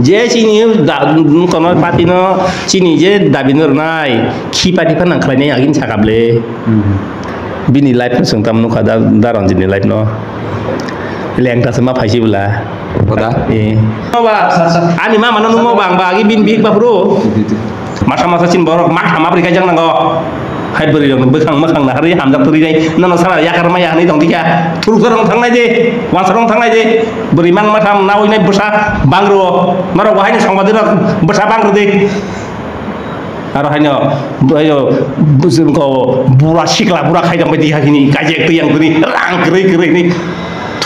je sini kono pati no sini je dabinur nai ki pati panang khlai agin sakable bini life sung tam nu kada daron jini life no leng ta sama phaisi bula Oda. ba ani ma manu mo bang bagi bin big ba bro masa sin borok mak ama beri kajang nango hai beri dong bekang makang na hari hamjak turi dai nano sara yakar ma ya ni dong tika turu sarong thangnai je wan sarong thangnai je beri mang matham nawi nai busa bangro maro wahai ni sangbadir busa bangro de aro haino ayo busum ko bura sikla bura khai dong bedi hakini kajek tu yang tuni rang kere ni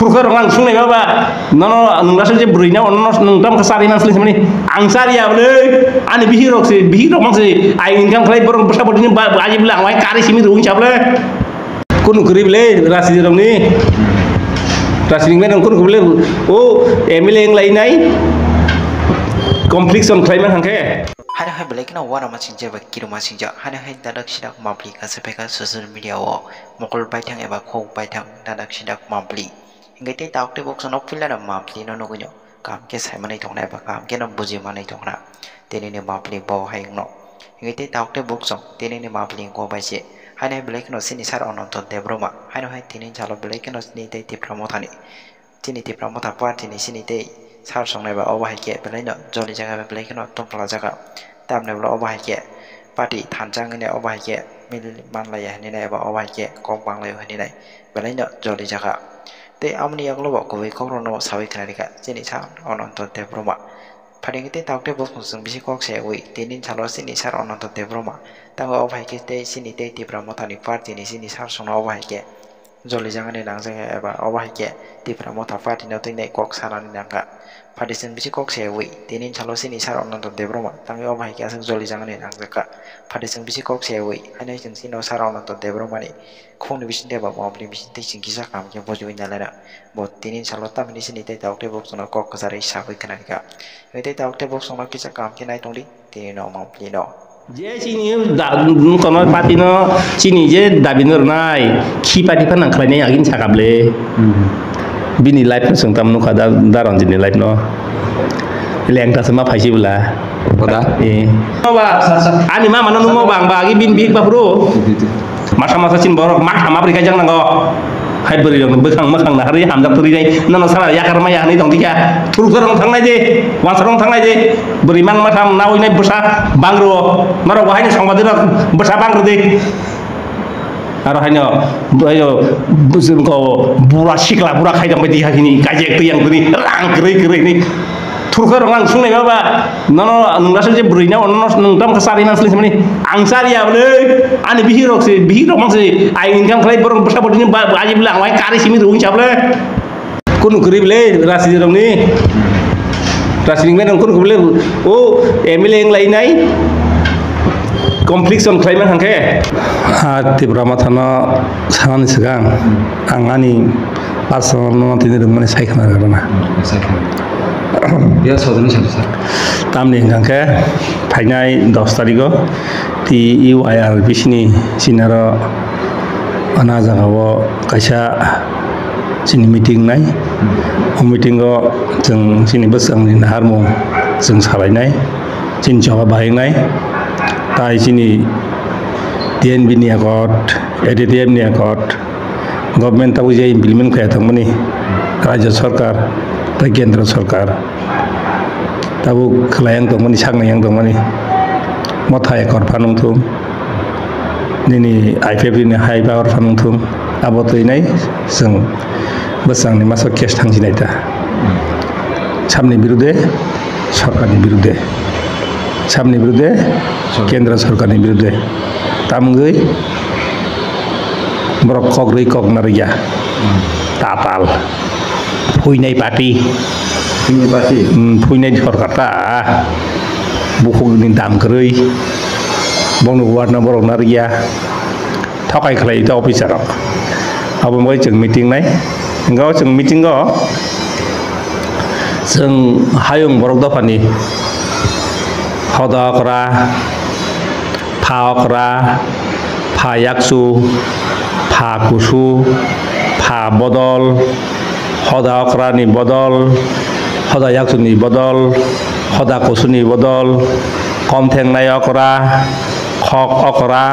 turka orang langsung nih bapak, nono nunggasel je berinya, nono nungdam kesari nansli semani, angsari ya boleh, ane bihirok maksud, aing income kalian borong besar bodini aja bilang, wah kari sini ruang siapa boleh, kunu kerib boleh, rasi dorong nih, rasi nih dong kunu boleh, oh emile yang lain nai, konflik son klaim hangke. Hanya hai balik na wana masing jaba kiro masing ja hanya hai dadak sidak mabli kasepeka sosial media wo mokol baitang eba khou baitang dadak sidak mabli hingga te tauk te box nok pila na mabli no nogunyo kam ke sai manai thongna eba kam ke no buji manai thongna teni ne mabli bo hai no hingga te tauk te box teni ne mabli ko baise hanya hai balik no sini sar onon ton te broma hanya hai teni chalo balik no sini te tipramo thani tini tipramo thapwa tini sini te sar songnai ba oba hai ke belai no joli jaga ba balik no tompla jaga tam ne blo oba hai ke party thanjang ne oba hai ke mil man la ya ne ne ba oba hai ke kong bang la yo ne nai belai no joli jaga te amni yang lo ba ko we ko no sawi kana ka sini sa onon to te broma phading te tauk te bos sung bisi kok se wi tinin chalo sini sar onon to te broma tang oba hai ke te sini te ti bramo thani party ni sini sar song oba hai ke joli jaga ne nang jaga ba oba hai ke ti bramo tha party no te ne kok sana ni nang ka Padisen bisi kok sewi, tinin calo sini sar onon ton debroma, tangi om hai kiaseng joli jangan ni nang zaka. Padisen bisi kok sewi, hanya jen sino sar onon ton debroma ni, kong ni bisi deba mau beli bisi te sing kisah kam yang bojuin dalera. Bot tinin calo tam ni sini te tauk te box sono kok kesari sawi kena nika. Te tauk te box sono kisah kam kena itong di, tinin no mau beli no. Je sini kono pati no sini je dabinur nai ki pati panang khlai agin sakable bini life sung tam nu kada daron jini life no leng ta sama phaisi bula Oda. ba ani ma manu mo bang bagi bin big ba bro masa sin borok mak ama beri kajang nango hai beri dong bekang makang na hari hamjak turi dai nano sara yakar ma ya ni dong tika turu sarong thangnai je wan sarong thangnai je beri mang matham nawi nai busa bangro maro wahai ni sangbadir busa bangro de aro haino ayo busum ko bura sikla bura khai dong bedi hakini kajek tu yang tuni rang kere ni turka orang langsung nih bapak nono nunggasel je berinya nono nungdam kesari nansli semani angsari ya boleh ane bihirok maksud aing income kalian borong besar bodini aja bilang wah kari sini ruang siapa boleh kunu kerib boleh rasi dorong nih rasi nih dong kunu boleh oh emile yang lain nai konflik son klaim hangke hati brahmatana sangan segang angani pasal no tini rumah saya kenal karena Ya saudara sah. tamni hangke phainai 10 tariko ti UIR bisini sinaro ana jagao kaisa sini meeting nai meeting go jeng sini besang ni harmo jeng salainai sin jawa bahengnai tai sini DNB ni akot EDTM ni akot government tahu je implement kaya tangmani Raja Sarkar ta Kendra Sarkar tabu khalayang tangmani sakna yang tangmani mothai akor phanung thum nini IPF ni high power phanung thum abotoi nai jeng besang ni masuk case thangjinai ta samni birude sarkarni birude samni birude Kendra Sarkarni birude tamgui borok kogrei kok naria tapal puinai party puinai sarkar ta buku ni dam kerei bong warna borok naria thakai khlai ta officer abo moi jeng meeting nai engko jeng meeting go jeng hayung borok dapani hoda kora pha yaksu pha kusu pha bodol hoda kora ni bodol hoda yaksu ni bodol hada kusuni bodol kom thengnai okra khok okra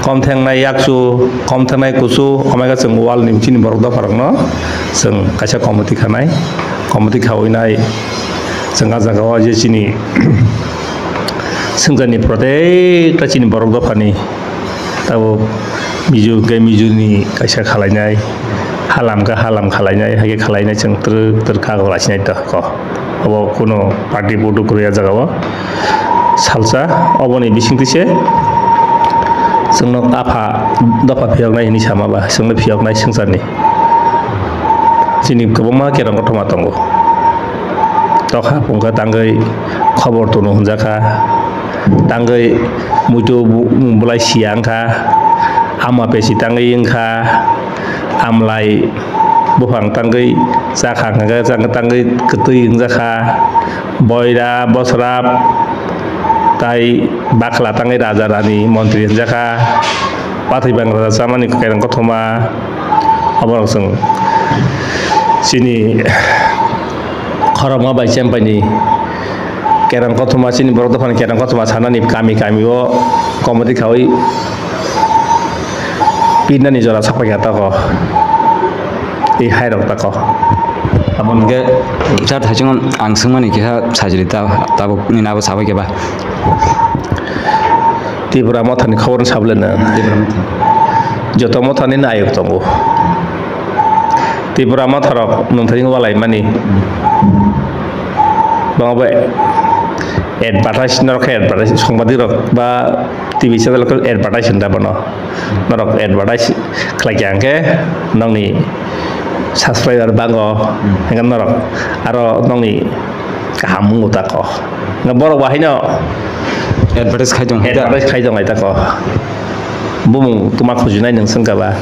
kom thengnai yaksu kom thengnai kusu omega जों wal ni chini borok da parang no जों kaisa committee khanai committee khaoinai जों ajagao je chini sengjani protekta chini borok da pani tabo miju ge miju ni kaisa khalainai halam khalainai hage khalainai जों ter kago lasinai ta ko abo kuno party bodu kuriya jagao salsa oboni bisingtise जोंनो आफा दफा फियावनाय नि सामाबा जोंनो फियावनाय संसारनि जिनि गोबां केरां गथमा दंगो तखा पंगा तांगै खबर तनो हुनजाखा तांगै मुइतो बुलाय सियांखा आमा पेसि तांगै इंखा आमलाय बुफां तांगै जाखा तांगै गतै इंजाखा बयरा बसराब tai bakla tangai raja rani menteri jaka pathai bang raja samani kerang kothoma abang sung sini khorama bai champani kerang kothoma sini borok dofan kerang kothoma sanani kami o komodi khawai pinani jora sapai gata ko ei hairok ta ko abon ge jar thajung angsung mani ke sajili ta tabo ni nabo sabai ke ba Tripura mothani khobor sablena joto mothani nayok tongo Tripura motharok nongthai walai mani bangbe advertise norok advertise songbadi rok ba TV channel ko advertise nda bono norok advertise khlaikyangke nongni subscriber bango engan norok aro nongni kahamu utako ngaborok bahino advertise khai jong aita ko bumung tuma khujunai nang sangkaba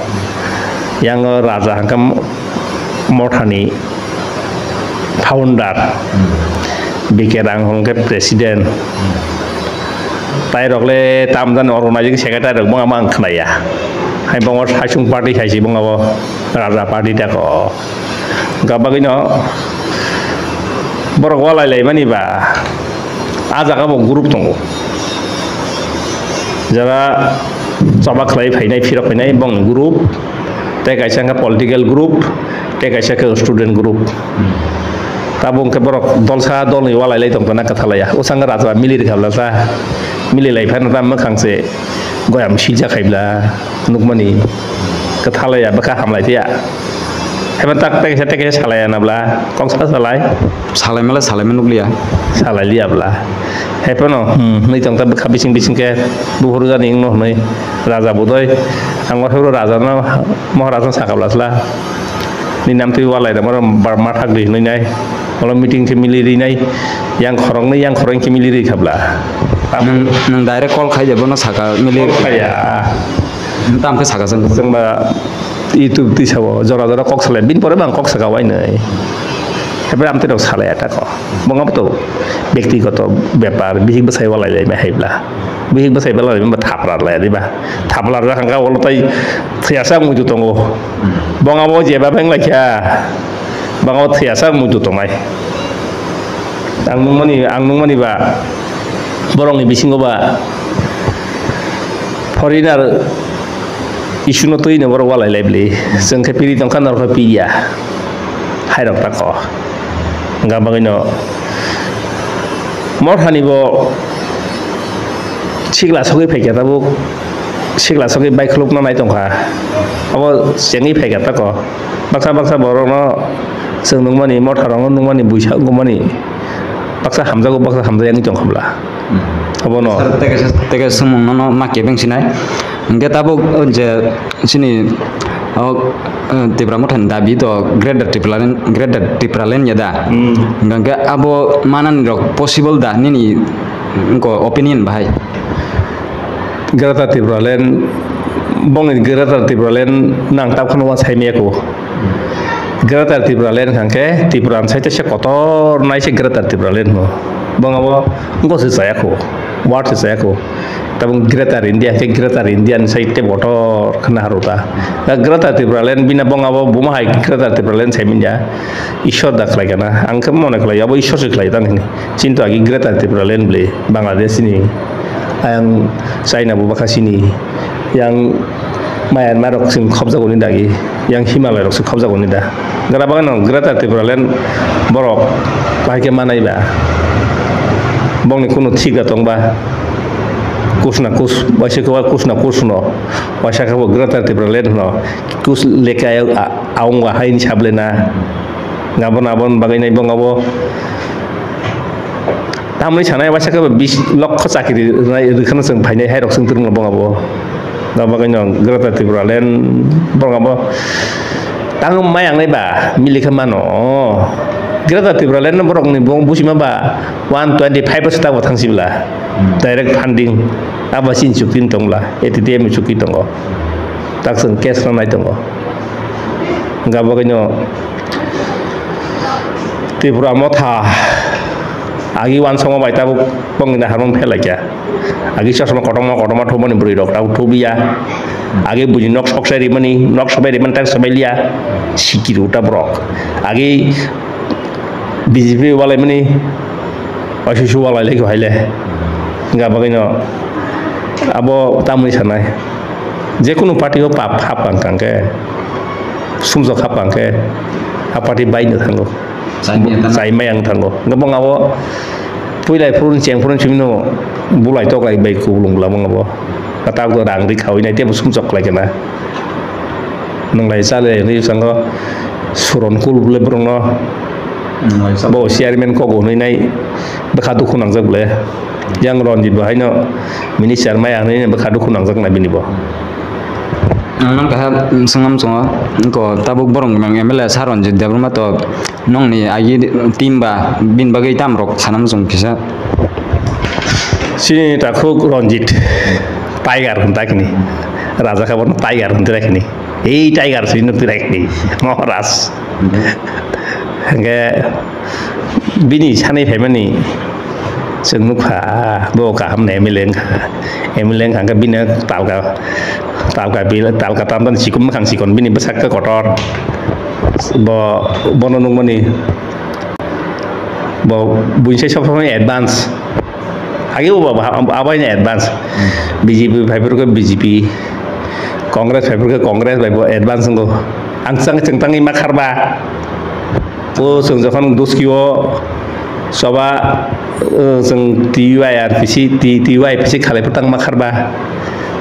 yang raja hangkam mothani founder bikerang hongke presiden tai rokle tamdan organizing secretary rok bang mang khnaya hai bang hasung party haisi bang abo raja party ta ko gabagino borok walai lai mani ba aja ka bo group tongo jara coba khlai phainai phirok phainai bong group te kaisa ka political group te kaisa ka student group tabung ke borok dolsa dol ni walai lai tong na kathalaya usang raja mili khabla sa mili lai phan ram khangse goyam sija khaibla nukmani kathalaya baka hamlai tia heban tak te kaisa salaya nabla kongsa salai salai menuklia salai liabla hepono nei tong ta baka bising ke buhur jani no nei raja budoi angor hero raja na maharaja sakablasla ni nam tu walai da mar barma thak di nei nai ola meeting ke miliri nai yang khorong ke miliri khabla nang direct call khai jabo na saka mili khaya tam ke saka jeng ba YouTube ti sawo jora kok sale bin pore bang kok saka wai nei hebre amte dok sale ata ko bangam to ব্যক্তিগত ব্যাপার বিহিক বসাই বলাই যাই হাইবলা বিহিক বসাই বলাই বা থাপলার লাই দিবা থাপলার রাখাঙ্গা অলতাই থিয়াসা মুজু তঙ্গো বঙ্গাবো যেবা বেং লাইখা বাঙাবো থিয়াসা মুজু তমাই आं नंमानि बा बरंनि बिसिङाव बा फरेनार इसुनो तैनो बर वालाय लाइबली जों खेपिरि दंखा नरखा पिया हाइरक ताक गाबागैनो मरहानिबो सिगला सगै फैगाताबो सिगला सगै बाइखलुकना नाय दंखा अब जेङै फैगाताक बाक्सा बरनो जों नंमानि मरहारंग नंमानि बुइसागुमानि baksa hamza yang itu kabla abono tega semung no make beng sinai nge tabo je sini tibra motan dabi to grader tipralen ya da nge abo manan rok possible da nini ko opinion bahai grader tipralen bong grader tipralen nang tap khono wa saime ko grader tipralen khangke tipran saite se kotor nai se grader tipralen mo bangabo ngo se saya ko what is aku tabung Greater India ke Greater Indian site motor kena haruta Greater Tripuralen bina bong abo buma hai Greater Tripuralen saya minja ishor dak lagi na angke mone kelai abo ishor sih kelai tan ini cintu lagi Greater Tripuralen beli Bangladesh ini yang China bubaka sini yang Myanmar rok sing khobja goni dagi yang Himalaya rok sing khobja goni da gara bagan Greater Tripuralen borok lagi mana iba bong ni kuno tiga tong ba kusna kus wasa ko kusna kusno wasa ko Greater Tripuralen no kus lekay aung wa hain chablena ngabon abon bagai nai bong abo tamni sanai wasa ko 20 লক্ষ চাকরি এখানে जों फायनाय हायरक जों turung bong abo ngabagai no Greater Tripuralen bong abo tang mayang nai ba milik mano Greater Tripuralen borok ni bong busima ba 125% ta thang sibla direct funding abasin chukin tongla ATM chuki tongo taksen cash na nai tongo ngabagai no Tripura motha agi wan songo bai tabu pongina harmon phelai kya agi sasma kotoma thomani buri rok tau thobia agi buji nok soksari mani nok sabai man tak sabelia sikiru ta brok agi BJP walai mani wasisu walai lagi haile enggak bagino abo tamui sanai je kono party ko pap hapang kangke sumjo hapang ke party bai no thango sai mayang thango ngabong abo puilai purun chimino bulai tok lai bai ku lung lamong abo kata ko rang ri khawi nai te sumjok lai kana nang lai sale ni sango suron kul bule brongno bo chairman ko go nai bekhadu khunang jak bule yang Ronjit bahino minister mayang ni bekhadu khunang jak na bini bo nang ka sangam songa ko tabuk borong mang MLA saron je debruma to nong ni agi timba bin bagai tamrok sanam song kisa sini takuk Ronjit tiger hentak ni raja kabar tiger hentak ni tiger sini hentak ni ngoras enggak bini sanai family senguk ha bo ka ham ne emeleng ka bini talka bil talka tamdan sikum khang sikon bini besak ke kotor bo bononung mani bo bunsai sob advance age bo abai ne advance BJP bhaipur ko BJP Congress bhaipur ko Congress bhaibo advance ngo angsang chengtangi makharba o जों যখন দুস্কিও সবা जों TYRPC TYPC खालायफोर तां मा खारबा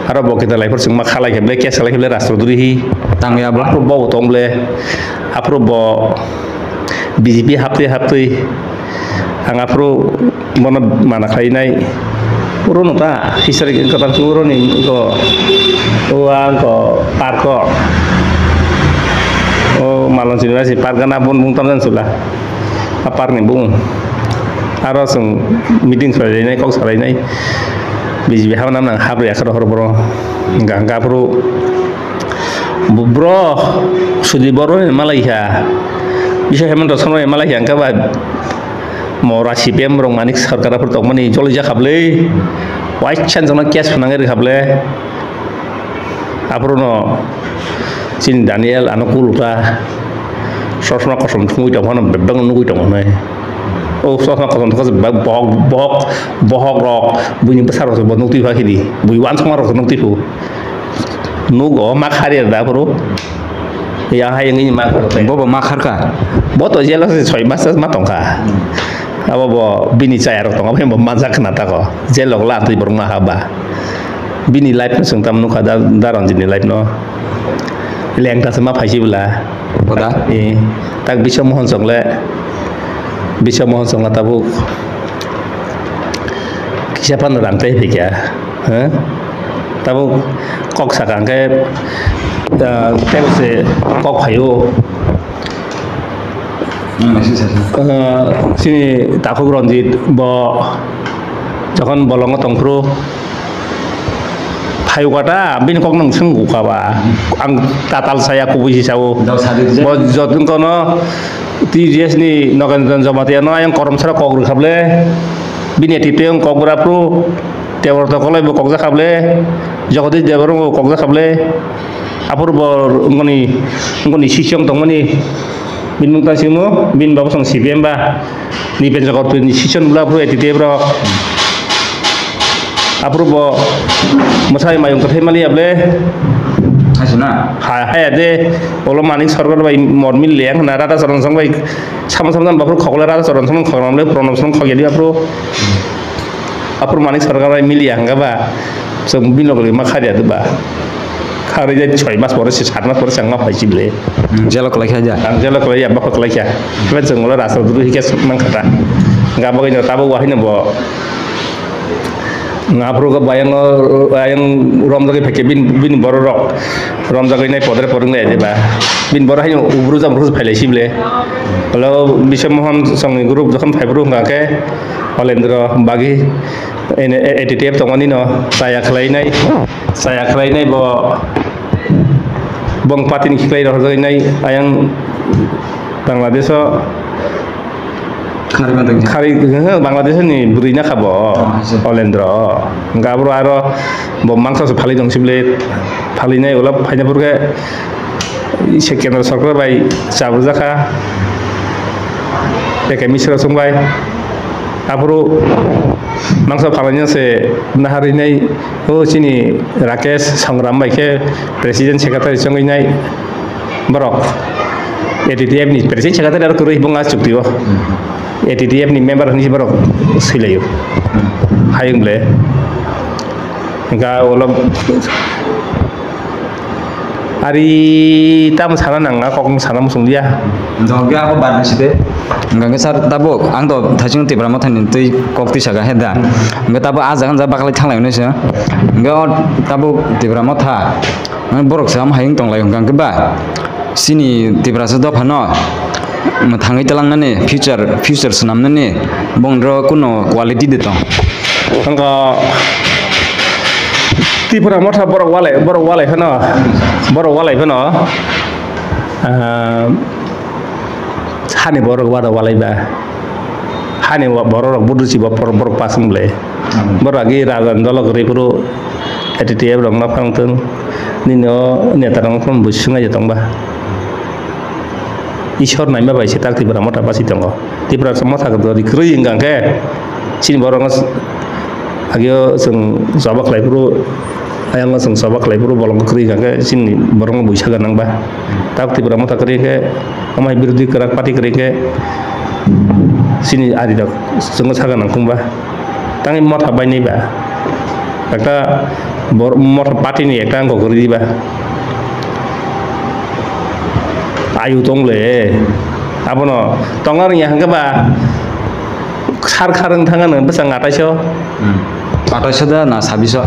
आरो बकेता लायफोर जों मा खालायखेबले केस खालायखेबले राष्ट्रदुरिहि tangyabla apro bo tomble apro bo BJP hapte ang apro mono mana khainai purono ta historic kata turoni ko uang ko parko oh malon sini masih pargana pun bung tamdan sulah apar nih bung harus meeting sekali ini kok sekali ini BJP hawa nang habre akar bro enggak bro bro sudi bro Malaysia bisa hemen dosono Malaysia enggak ba mora CPM rong manik sarkara pertok mani jol ja khable waichan sama kias penangir khable apruno sin Daniel anakul ta sosma kosom tungui ta hona bebang nungui ta hona oh sosma kosom tukas bohok rok bunyi besar rok bonung ti fakidi bui wan sama rok nung ti fu nugo makhari da bro yang hai yang ini mak bobo makhar ka boto jelas soi basas matong ka apa bo bini saya rok tong apa yang memanjak kena ta ko jelok la tu berumah haba bini live sung tam nu kada daron jini live no leng ta sama phaisi bula boda tak bisa mohon song la tabu siapa orang teh pikir tabu kok sakang ke tabu se kok hayo sini takut Ronjit bo যখন bolong tongpro hayu kata bin kok nang senggu kawa ang tatal saya kubusi sawo bo jotun kono TGS ni nokan jamatiano yang korom sara kok khable bin etite kok berapro Tewar to kolai bo kokja khable jagodish deborong bo kokja khable apur bor ngoni sisong tongmani bin mungta simu bin babu song CPM ba ni penjakot ni sison bla bro etite bro apur bo masai mayung kathai mali able Asina. hai ade olo manik sarkar bai mormil leng na rata saron song bai sam dan bapur khokle rata saron song khokramle pronom song khogedi apur manik sarkar bai mili anga ba song bin lokle makhari ade ba khari jai 6 mas bor 7 mas bor sangma phaisi ble Jelo kelai aja. ang jelo kle ya ba khokle kya ben song olo rasa dulu hikes mangkata nga ba ino tabo wahina bo ngapro ka bayang rom jage pheke bin bor rok rom jage nai podre porung le ba bin bor hayo ubru jam rus phaile sible halo bismohon song group jokhon phaibru ngake Olendro bagi etitep tongoni no saya khlai nai bo bong patin khiklai ro jage nai ayang Bangladesh Khari Bangladesh ni burina khabo Olendro ngabro aro bo mangsa phali dong sible phali nai ola phaina purge se kendra sarkar bai chabrjaka eke misra songbai apro mangsa phalanya se nahari nai o chini Rakesh Sangram bai ke president secretary songai nai borok ETTF ni president secretary aro kurui bonga chuktiwa ETTF ni member ni borok silayo hayung ble ga olam ari tam sana nanga kokong sana musung dia Dongga aku ban sih Enggak sar tabo ang to thajing ti bramo thanin tui kokti saga heda enggak tabo ajagan ja baklai thanglai ne sa enggak tabo ti bramo tha borok sam haying tonglai enggak ba sini ti brasa do phano thangai talangnane future sanamnane bongro kuno quality de tong angka ti bramo tha borok walai phano hani borok walai ba hani borok budu si borok pasung ble borok agi rajan dolok ripuru etitep rong na pangtung nino netarang pun busunga jatong ba ishor naima bai setak ti bramo ta pasi tongo ti bramo samotha ko di krui ingang ke sin borong agio sung sabak lai puru ayang sung sabak lai puru bolong krui ingang ke sin borong buisa ganang ba tak ti bramo ta kri ke amai birudi kerak pati kri ke sini adi dok sung saga nang kumba tangi motha bai ni ba একটা মঠ পার্টি নিয়ে একটা অঙ্ক করে দিবা আয়ু তংলে আপন তঙ্গার ইয়াহাঙ্গে বা খার খারং থাঙ্গানো বেসাং আটাইশো আটাইশো দা না ছাব্বিশো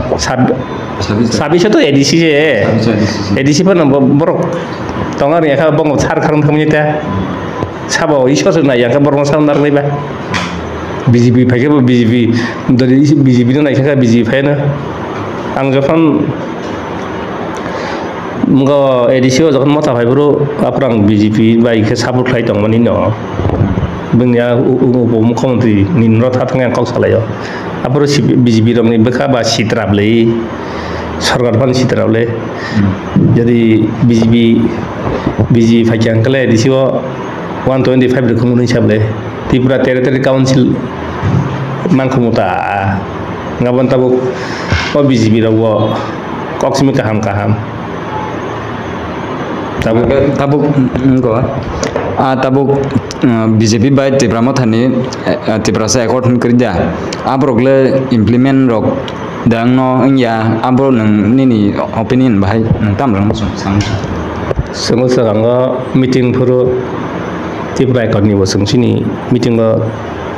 ছাব্বিশো তো এডিসি যে এডিসি ফোন বরক তঙ্গার ইয়াখা বং খার খারং থামিনিতা সাবো ইসর না ইয়াখা বরং সাউন্দার লইবা BJP ফাইকে BJP dari BJP no naikha BJP faina ang jokhon ngo edisio jokhon mota faibro aprang BJP bai ke support khai tongmani no bengya উপমুখ্যমন্ত্রী নিন্দ্র থাথং ang kok salayo apro BJP romni bekha ba sitrablei Sarkar fan sitrable jadi BJP faikang kale edisio 125 rekomendasi sable Tripura Territory Council mangkumuta ngaban tabuk o BJP rawo koksimi kaham tabuk ko tabuk BJP bai Tripura thani Tripura sa accord kerja abrogle implement rok dang no ya abro nang nini opinion bahai nang tamrang sang sanga meeting puro Tripura accord ni bosong sini meeting go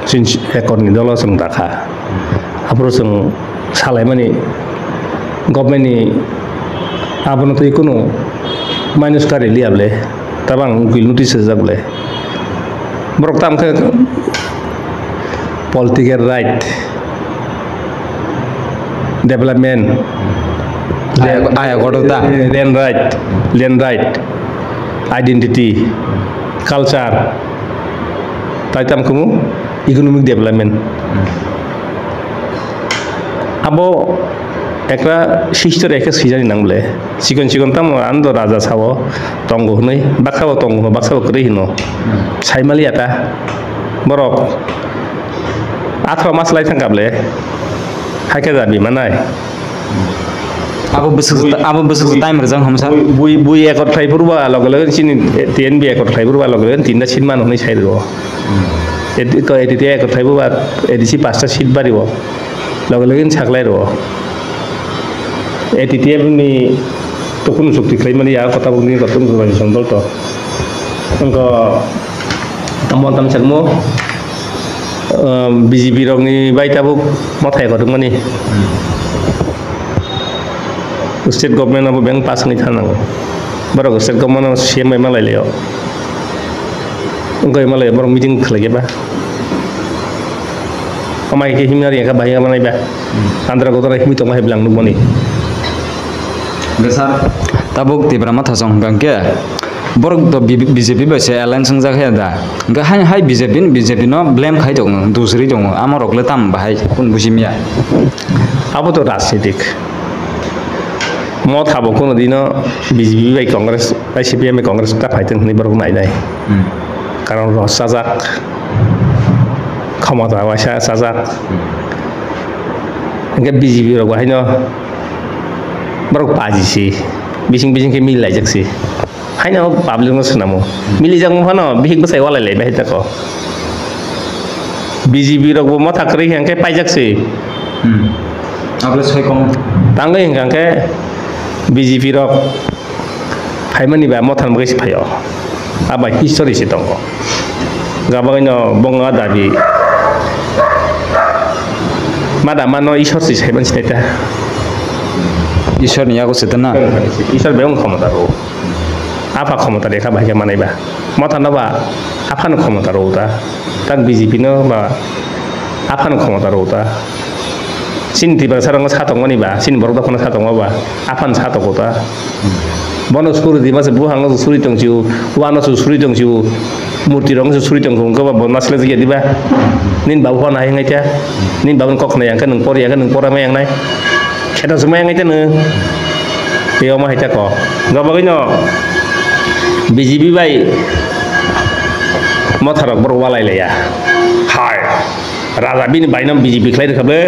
sin accord ni dolo sang dakha apro sang salai mani government ni abono to ikono minus kare liable tabang gil notice jable borok tam ke political right development aya godota land right identity culture taitam kumu economic development abo ekra sister ekra sijani nangle sikon tamo ando raja sawo tongo hnoi baksawo tongo baksawo kri hino saimali ata borok athro maslai thangkable haike jabi manai abo besok time rejang hamsa bui ekor thai purba logale chini TNB ekor thai purba logale tinda sit man honi sai ro editi ekor thai purba edisi pasta sit baribo logale saklai ro editi ni tokun sukti klai mani ya kota bugni kotun ko bani sondol to engko tamon sakmo BJP rogni baitabuk mothai kodung mani state government abo bank pass ni thanang borok state government CM malai leo ngoi malai borok meeting khlage ba amai ke himari ka bahaya manai ba andra godora himi to mahai blang nuboni besar tabuk tibra matha song gangke borok to BJP ba se alliance sangjak he da ga hai BJP no blame khai dong dusri dong amorok le tam bahai kun busimia abo to rajnitik mo thabo kono dino BJP bai Congress bai CPM Congress ta fighting ni borok nai dai karon ro sajak ক্ষমতা ওয়াসা sajak engke BJP ro haino borok pajisi bising ke milai jaksi haino public no sunamo mili jang phano bihik basai walai lai bai tako BJP ro mo thakri engke pai jaksi able soi kom tangai engke BJP rok faimani ba mo than bagi phayo aba history si tongko gabagino bonga dabi madamano ishor si saiban sineta ishor niya ko setana ishor beong khomota ro apa khomota rekha bhage manai ba mo than ba afan khomota ro ta tak BJP no ba afan khomota ro ta sin tiba sarang satong mani ba sin borok dakona satong ba afan satong kota bono skuru di mas buhang no suri tongju wano su suri tongju murti rong su suri tongju ko ba bonas le ji diba nin ba hon ai ngai ta nin ba kok na yang kan nang pori yang kan nang pora ma yang nai kheta suma yang ngai ta ne peo ma hita ko ga ba no BJP bai mo tharok bor walai le ya hai raja bin bainam BJP khlai khable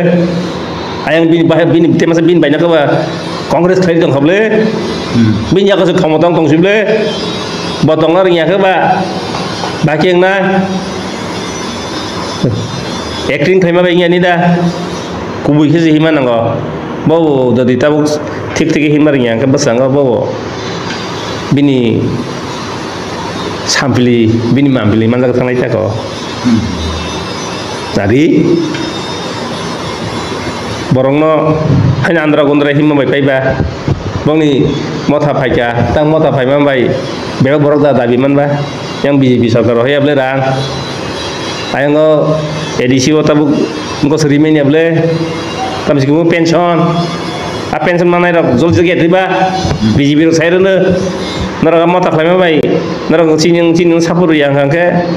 ayang bin temasa bin baina ko ba Congress khlai dong khable bin ya ko se khomotong tong sible botong ar nya ko ba bakieng na acting thaima ba nya ni da kubui khisi himan ngo bo dadi tabuk thik himar nya ka basang bo bini sampili bini mambili manjak thangai ta ko tadi borongno haina andra gondra himma bai paiba bongni motha phaika tang motha phaima bai bero borok da dabi manba yang BJP sarkar hoya ble rang ayango edisi otabuk ngo serimen ya ble tam siku pension a pension manai rok jol jege diba BJP ro sairene nara motha phaima bai nara chining sapuru yang hangke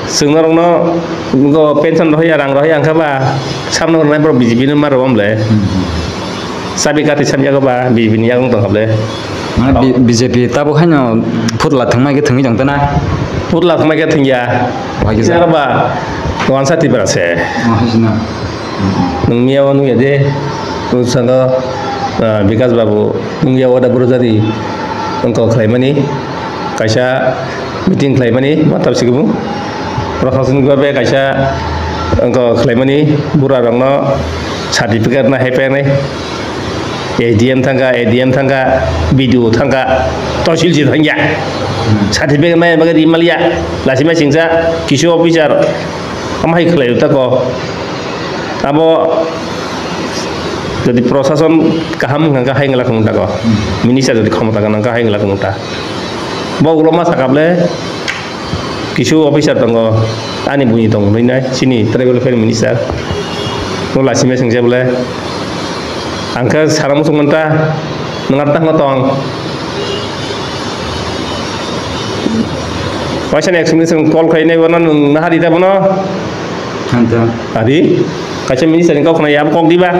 seungrongno ngo pension rohya rang rohya angka ba samno nai pro BJP no maro omle sabi kati samya ko ba BJP ni yang tong hable mana BJP tabo hanya putla thangmai ke thangi jangtana putla thangmai ke thingya kisah ba kawan sati berase nung miaw nung yade nung sanga Vikas Babu nung miaw ada berjadi engkau klaimani kaisa meeting klaimani matab sigumu Profesor gua be kaisa engko klaimani bura rongno certificate na hepe nai ADM thangka video thangka tosil ji thangya certificate mai bagari malia lasima singsa kisu officer amai khlai ta ko abo jadi prosason kaham ngangka hai ngala kungta ko minister jadi khamata ngangka hai ngala kungta bo ulama sakable kisu officer tanggo ani bunyi tong nai sini travel affairs minister no lasime singja bole angka saram sungmenta ngartah ngotong Wasan explanation call khaine wana nahari ta bono hanta adi kacha minister kau kena yam kong diba